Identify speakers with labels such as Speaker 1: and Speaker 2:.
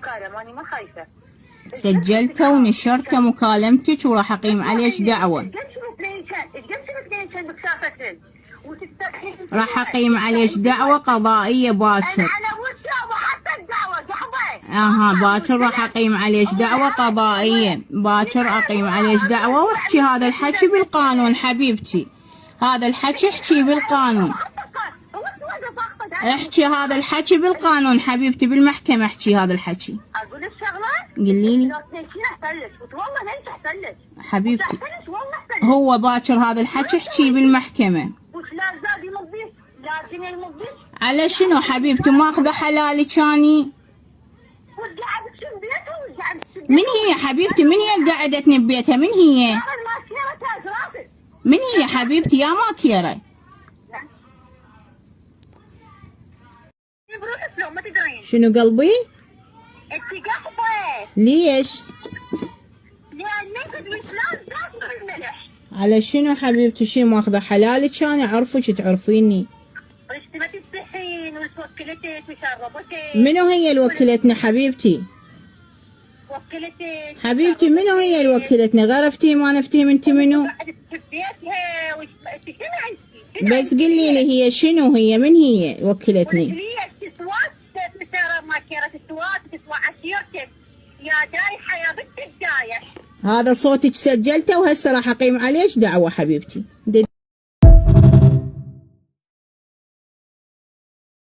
Speaker 1: مكالمة، أنا ما خايفة.
Speaker 2: سجلته ونشرته مكالمتك وراح أقيم عليك دعوة. راح أقيم عليك دعوة قضائية باكر. باكر راح أقيم عليك دعوة قضائية، باكر أقيم عليك دعوة. واحكي هذا الحكي بالقانون حبيبتي، هذا الحكي احكي بالقانون، احكي هذا الحكي بالقانون حبيبتي، بالمحكمة احكي هذا الحكي.
Speaker 1: اقول لك شغله؟
Speaker 2: قولي لي
Speaker 1: والله ليش احسن
Speaker 2: حبيبتي، هو باكر هذا الحكي احكي بالمحكمة.
Speaker 1: وش لا زاد يمضيش؟ لازم يمضيش
Speaker 2: على شنو حبيبتي؟ ماخذه حلالي كاني.
Speaker 1: وقعدت في بيتها
Speaker 2: من هي حبيبتي؟ من هي اللي قعدتني ببيتها؟ من هي؟ من هي حبيبتي يا ماكيرة؟ شنو قلبي؟
Speaker 1: انت قحطة.
Speaker 2: ليش؟
Speaker 1: لأن لازم الملح.
Speaker 2: على شنو حبيبتي؟ شي ماخذه حلالي كان اعرفك تعرفيني.
Speaker 1: ما تستحين وتوكلتك وشربتك.
Speaker 2: منو هي اللي وكلتني حبيبتي؟
Speaker 1: وكلتك
Speaker 2: حبيبتي منو هي اللي وكلتني؟ غير افتهم ما نفتهم انت منو؟ بس قولي لي هي شنو، هي من هي وكلتني؟ هذا صوتك سجلته وهسه راح اقيم عليك دعوة حبيبتي.